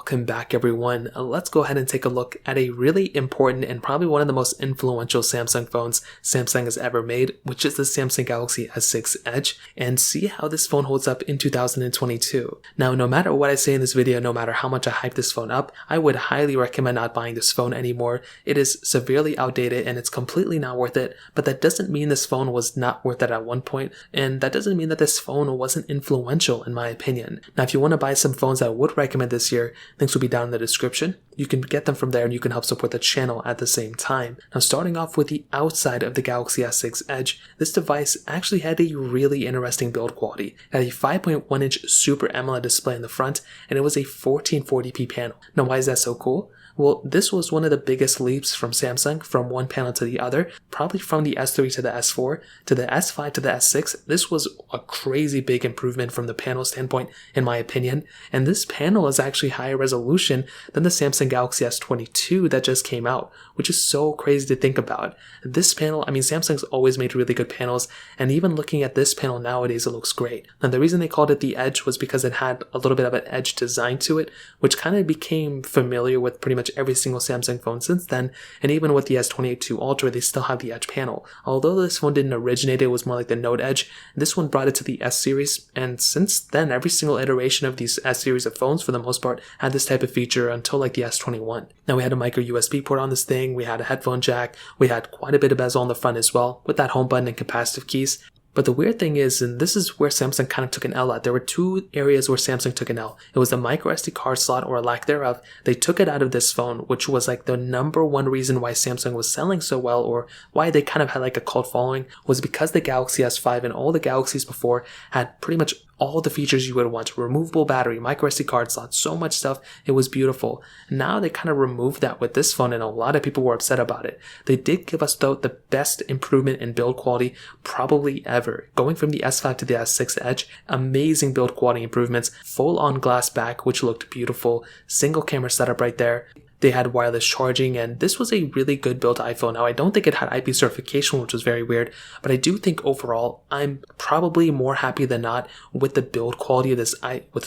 Welcome back everyone. Let's go ahead and take a look at a really important and probably one of the most influential Samsung phones Samsung has ever made, which is the Samsung Galaxy S6 Edge, and see how this phone holds up in 2022. Now, no matter what I say in this video, no matter how much I hype this phone up, I would highly recommend not buying this phone anymore. It is severely outdated and it's completely not worth it, but that doesn't mean this phone was not worth it at one point, and that doesn't mean that this phone wasn't influential in my opinion. Now, if you want to buy some phones I would recommend this year, links will be down in the description. You can get them from there and you can help support the channel at the same time. Now, starting off with the outside of the Galaxy S6 Edge, this device actually had a really interesting build quality. It had a 5.1-inch Super AMOLED display in the front, and it was a 1440p panel. Now, why is that so cool? Well, this was one of the biggest leaps from Samsung from one panel to the other, probably from the S3 to the S4 to the S5 to the S6. This was a crazy big improvement from the panel standpoint, in my opinion. And this panel is actually higher resolution than the Samsung Galaxy S22 that just came out, which is so crazy to think about. This panel, I mean, Samsung's always made really good panels, and even looking at this panel nowadays, it looks great. And the reason they called it the Edge was because it had a little bit of an edge design to it, which kind of became familiar with pretty much every single Samsung phone since then, and even with the S28 II Ultra, they still have the Edge panel. Although this one didn't originate, it was more like the Note Edge. This one brought it to the S series, and since then, every single iteration of these S series of phones, for the most part, had this type of feature until like the S21. Now, we had a micro USB port on this thing, we had a headphone jack, we had quite a bit of bezel on the front as well, with that home button and capacitive keys. But the weird thing is, and this is where Samsung kind of took an L at, there were two areas where Samsung took an L. It was the micro SD card slot, or lack thereof. They took it out of this phone, which was like the number one reason why Samsung was selling so well, or why they kind of had like a cult following, was because the Galaxy S5 and all the Galaxies before had pretty much all the features you would want. Removable battery, micro SD card slot, so much stuff. It was beautiful. Now they kind of removed that with this phone, and a lot of people were upset about it. They did give us, though, the best improvement in build quality probably ever. Going from the S5 to the S6 Edge, amazing build quality improvements, full on glass back, which looked beautiful, single camera setup right there. They had wireless charging, and this was a really good built iPhone. Now, I don't think it had IP certification, which was very weird, but I do think overall, I'm probably more happy than not with the build quality of this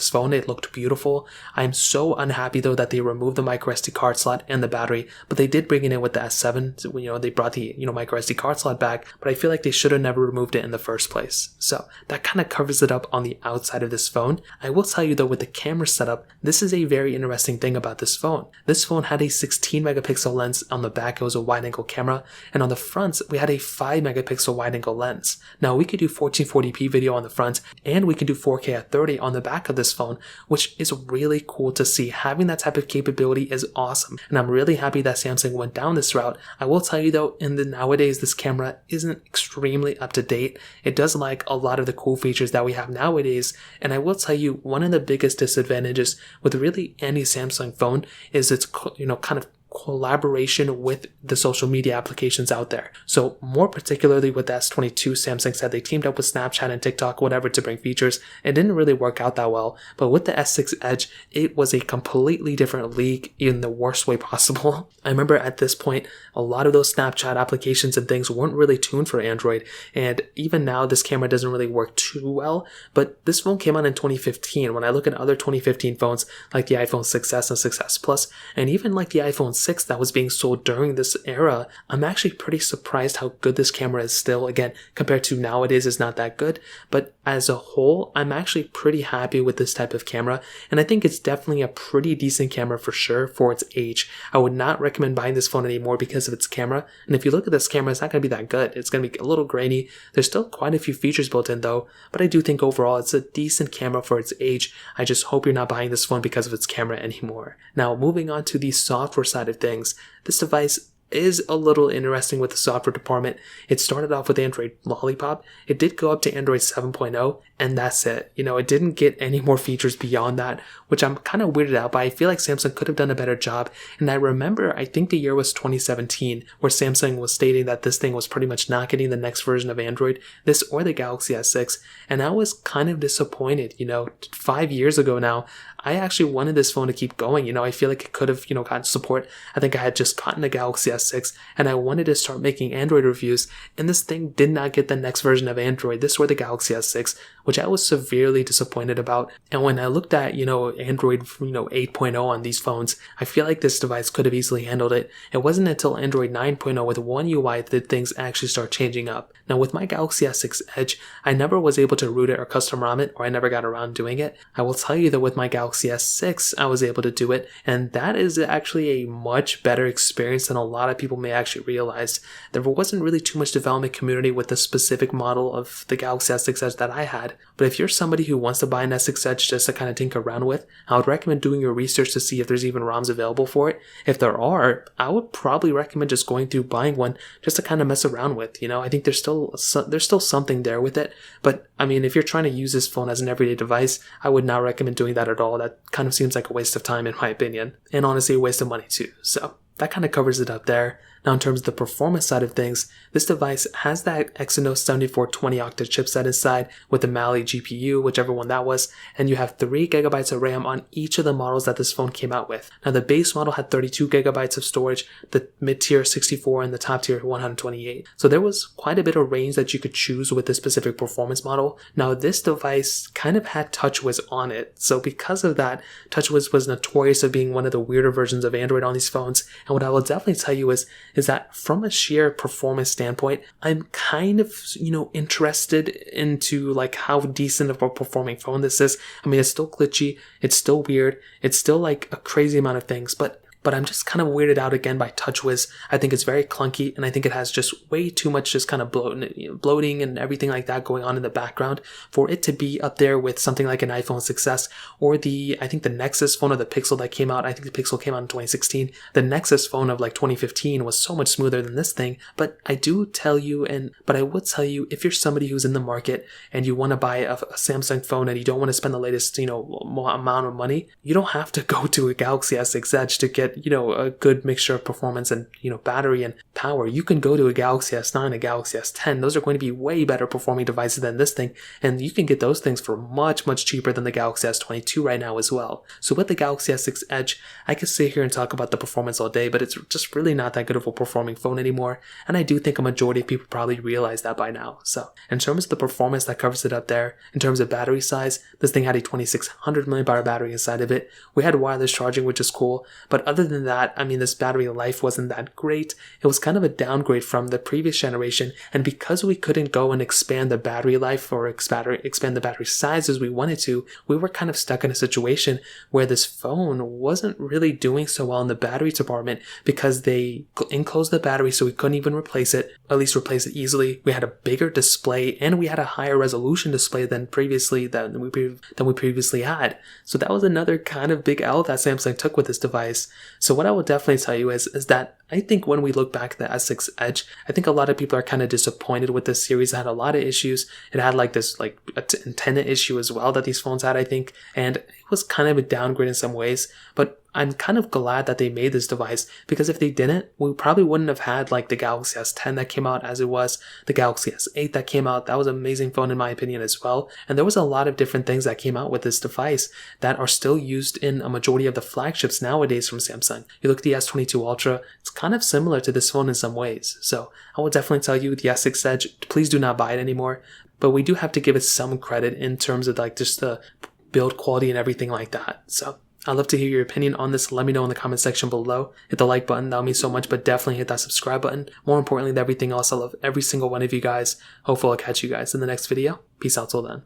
phone. It looked beautiful. I'm so unhappy, though, that they removed the micro SD card slot and the battery, but they did bring it in with the S7. So, they brought the, micro SD card slot back, but I feel like they should have never removed it in the first place. So that kind of covers it up on the outside of this phone. I will tell you, though, with the camera setup, this is a very interesting thing about this phone. This phone had a 16 megapixel lens on the back. It was a wide angle camera, and on the front we had a 5 megapixel wide angle lens. Now, we could do 1440p video on the front, and we can do 4K at 30 on the back of this phone, which is really cool to see. Having that type of capability is awesome, and I'm really happy that Samsung went down this route. I will tell you, though, nowadays this camera isn't extremely up to date. It does like a lot of the cool features that we have nowadays, and I will tell you, one of the biggest disadvantages with really any Samsung phone is its kind of collaboration with the social media applications out there. So more particularly with the S22, Samsung said they teamed up with Snapchat and TikTok, whatever, to bring features. It didn't really work out that well, but with the S6 Edge, it was a completely different league in the worst way possible. I remember at this point, a lot of those Snapchat applications and things weren't really tuned for Android, and even now this camera doesn't really work too well, but this phone came out in 2015. When I look at other 2015 phones like the iPhone 6s and 6s Plus, and even like the iPhone 6 that was being sold during this era, I'm actually pretty surprised how good this camera is still. Again, compared to nowadays, it's not that good, but as a whole, I'm actually pretty happy with this type of camera, and I think it's definitely a pretty decent camera for sure for its age. I would not recommend buying this phone anymore because of its camera, and if you look at this camera, it's not going to be that good. It's going to be a little grainy. There's still quite a few features built in, though, but I do think overall it's a decent camera for its age. I just hope you're not buying this phone because of its camera anymore. Now, moving on to the software side of things, this device is a little interesting with the software department. It started off with Android Lollipop. It did go up to Android 7.0, and that's it. It didn't get any more features beyond that, which I'm kind of weirded out by. I feel like Samsung could have done a better job. And I remember, I think the year was 2017, where Samsung was stating that this thing was pretty much not getting the next version of Android, this or the Galaxy S6. And I was kind of disappointed. 5 years ago now, I actually wanted this phone to keep going. I feel like it could have, gotten support. I think I had just gotten the Galaxy S6 and I wanted to start making Android reviews, and this thing did not get the next version of Android. This were the Galaxy S6, which I was severely disappointed about. And when I looked at, Android, 8.0 on these phones, I feel like this device could have easily handled it. It wasn't until Android 9.0 with One UI that things actually start changing up. Now with my Galaxy S6 Edge, I never was able to root it or custom ROM it, or I never got around doing it. I will tell you that with my Galaxy S6, I was able to do it, and that is actually a much better experience than a lot of people may actually realize. There wasn't really too much development community with the specific model of the Galaxy S6 Edge that I had, but if you're somebody who wants to buy an S6 Edge just to kind of tinker around with, I would recommend doing your research to see if there's even ROMs available for it. If there are, I would probably recommend just going through buying one just to kind of mess around with. I think there's still something there with it, but I mean, if you're trying to use this phone as an everyday device, I would not recommend doing that at all. That kind of seems like a waste of time in my opinion, and honestly a waste of money too. So that kind of covers it up there. Now in terms of the performance side of things, this device has that Exynos 7420 octa chipset inside with the Mali GPU, whichever one that was, and you have 3GB of RAM on each of the models that this phone came out with. Now the base model had 32GB of storage, the mid-tier 64, and the top tier 128. So there was quite a bit of range that you could choose with this specific performance model. Now this device kind of had Touchwiz on it, so because of that, Touchwiz was notorious of being one of the weirder versions of Android on these phones, and what I will definitely tell you is that from a sheer performance standpoint, I'm kind of, interested into like how decent of a performing phone this is. I mean, it's still glitchy, it's still weird, it's still like a crazy amount of things, but I'm just kind of weirded out again by Touchwiz. I think it's very clunky, and I think it has just way too much just kind of bloating and everything like that going on in the background for it to be up there with something like an iPhone 6s or I think the Nexus phone or the Pixel that came out. I think the Pixel came out in 2016. The Nexus phone of like 2015 was so much smoother than this thing, but I would tell you, if you're somebody who's in the market and you want to buy a Samsung phone and you don't want to spend the latest, amount of money, you don't have to go to a Galaxy S6 Edge to get a good mixture of performance and, battery and power. You can go to a Galaxy S9, a Galaxy S10. Those are going to be way better performing devices than this thing. And you can get those things for much, much cheaper than the Galaxy S22 right now as well. So with the Galaxy S6 Edge, I could sit here and talk about the performance all day, but it's just really not that good of a performing phone anymore. And I do think a majority of people probably realize that by now. So in terms of the performance, that covers it up there. In terms of battery size, this thing had a 2600 mAh battery inside of it. We had wireless charging, which is cool. But other than that, I mean, this battery life wasn't that great. It was kind of a downgrade from the previous generation, and because we couldn't go and expand the battery life or expand the battery size as we wanted to, we were kind of stuck in a situation where this phone wasn't really doing so well in the battery department because they enclosed the battery so we couldn't even replace it, at least replace it easily. We had a bigger display and we had a higher resolution display than we previously had. So that was another kind of big L that Samsung took with this device. So what I will definitely tell you is that I think when we look back at the S6 Edge, I think a lot of people are kind of disappointed with this series. It had a lot of issues. It had like this antenna issue as well that these phones had, I think, and it was kind of a downgrade in some ways. But I'm kind of glad that they made this device, because if they didn't, we probably wouldn't have had like the Galaxy S10 that came out as it was, the Galaxy S8 that came out. That was an amazing phone in my opinion as well. And there was a lot of different things that came out with this device that are still used in a majority of the flagships nowadays from Samsung. You look at the S22 Ultra, it's kind of similar to this phone in some ways. So I would definitely tell you the S6 Edge, please do not buy it anymore. But we do have to give it some credit in terms of like just the build quality and everything like that. So I'd love to hear your opinion on this. Let me know in the comment section below. Hit the like button, that would mean so much, but definitely hit that subscribe button. More importantly than everything else, I love every single one of you guys. Hopefully I'll catch you guys in the next video. Peace out till then.